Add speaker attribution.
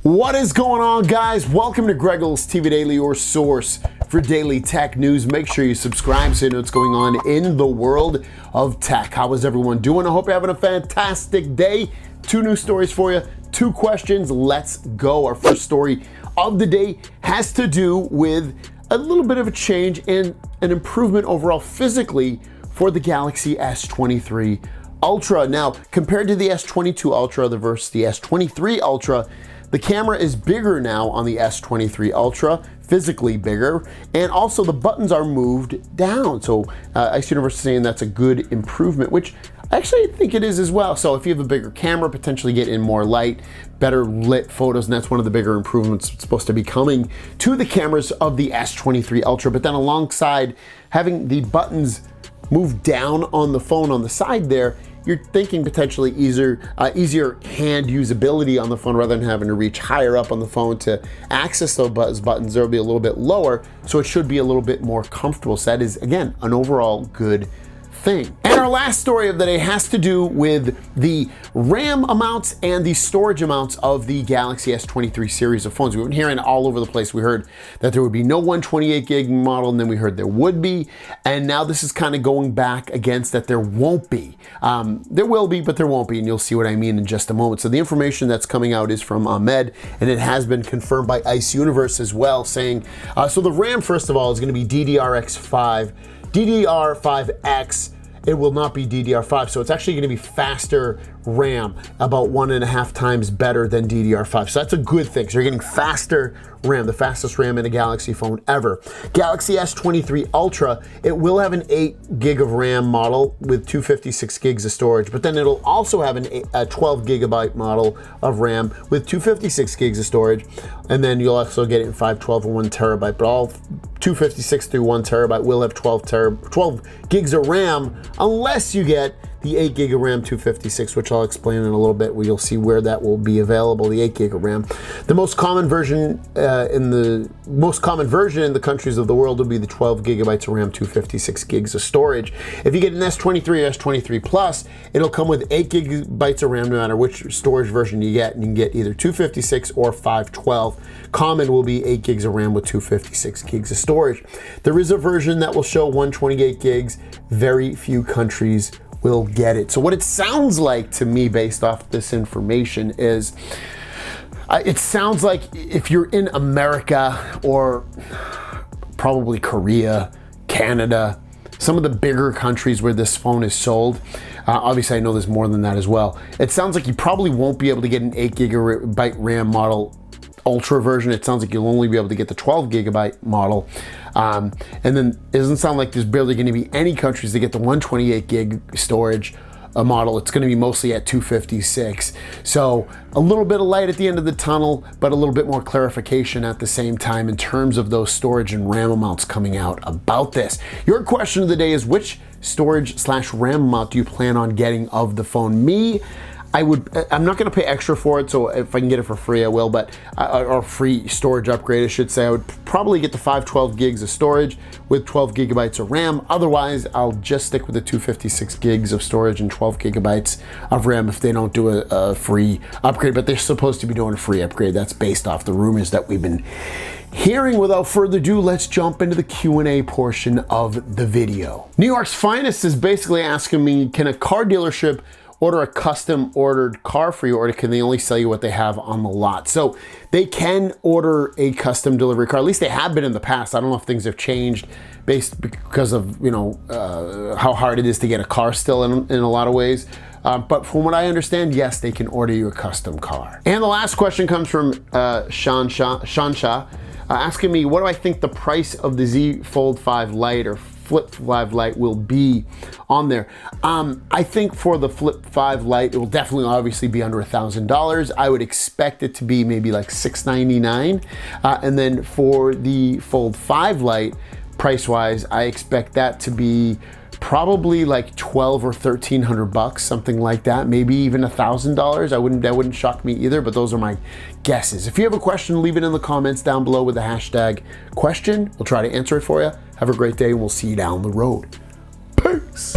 Speaker 1: What is going on, guys? Welcome to Greggles TV Daily, your source for daily tech news. Make sure you subscribe so you know what's going on in the world of tech. How is everyone doing? I hope you're having a fantastic day. Two news stories for you, two questions. Let's go. Our first story of the day has to do with a little bit of a change and an improvement overall physically for the Galaxy S23 Ultra. Now, compared to the S22 Ultra versus the S23 Ultra, the camera is bigger now on the S23 Ultra, physically bigger, and also the buttons are moved down. So Ice Universe is saying that's a good improvement, which I actually think it is as well. So if you have a bigger camera, potentially get in more light, better lit photos, and that's one of the bigger improvements that's supposed to be coming to the cameras of the S23 Ultra. But then alongside having the buttons move down on the phone on the side there, you're thinking potentially easier hand usability on the phone rather than having to reach higher up on the phone to access those buttons. They'll be a little bit lower, so it should be a little bit more comfortable. So that is, again, an overall good thing. And our last story of the day has to do with the RAM amounts and the storage amounts of the Galaxy S23 series of phones. We've been hearing all over the place. We heard that there would be no 128 gig model, and then we heard there would be, and now this is kind of going back against that there won't be. There will be, but there won't be, and you'll see what I mean in just a moment. So the information that's coming out is from Ahmed, and it has been confirmed by Ice Universe as well, saying, so the RAM, first of all, is going to be DDR5, DDR5X. It will not be DDR5, so it's actually going to be faster RAM, about 1.5 times better than DDR5. So that's a good thing. So you're getting faster RAM, the fastest RAM in a Galaxy phone ever. Galaxy S23 Ultra, it will have an 8 gig of RAM model with 256 gigs of storage, but then it'll also have a 12 gigabyte model of RAM with 256 gigs of storage, and then you'll also get it in 512 and 1 terabyte, but all 256 through 1 terabyte will have 12 gigs of RAM, unless you get the 8 gig of RAM 256, which I'll explain in a little bit, where you'll see where that will be available, the 8 gig of RAM. The most common version in the countries of the world will be the 12 gigabytes of RAM, 256 gigs of storage. If you get an S23 or S23 Plus, it'll come with 8 gigabytes of RAM no matter which storage version you get, and you can get either 256 or 512. Common will be 8 gigs of RAM with 256 gigs of storage. There is a version that will show 128 gigs. Very few countries will get it. So what it sounds like to me, based off this information, is it sounds like if you're in America or probably Korea, Canada, some of the bigger countries where this phone is sold, obviously I know there's more than that as well, it sounds like you probably won't be able to get an 8 gigabyte RAM model Ultra version. It sounds like you'll only be able to get the 12 gigabyte model. And then it doesn't sound like there's barely going to be any countries that get the 128 gig storage model. It's going to be mostly at 256. So a little bit of light at the end of the tunnel, but a little bit more clarification at the same time in terms of those storage and RAM amounts coming out about this. Your question of the day is, which storage/RAM amount do you plan on getting of the phone? I'm not going to pay extra for it, so if I can get it for free, I will, but or free storage upgrade, I should say. I would probably get the 512 gigs of storage with 12 gigabytes of RAM. Otherwise, I'll just stick with the 256 gigs of storage and 12 gigabytes of RAM if they don't do a free upgrade, but they're supposed to be doing a free upgrade. That's based off the rumors that we've been hearing. Without further ado, let's jump into the Q&A portion of the video. New York's Finest is basically asking me, can a car dealership order a custom ordered car for you, or can they only sell you what they have on the lot? So they can order a custom delivery car. At least they have been in the past. I don't know if things have changed because of how hard it is to get a car still in a lot of ways. But from what I understand, yes, they can order you a custom car. And the last question comes from Sean Shah, asking me, what do I think the price of the Z Fold 5 Lite or Flip 5 Lite will be on there? I think for the Flip 5 Lite, it will definitely obviously be under $1,000. I would expect it to be maybe like $699. And then for the Fold 5 Lite, price-wise, I expect that to be probably like $1,200 or $1,300, something like that. Maybe even $1,000. That wouldn't shock me either, but those are my guesses. If you have a question, leave it in the comments down below with the hashtag question. We'll try to answer it for you. Have a great day, and we'll see you down the road. Peace.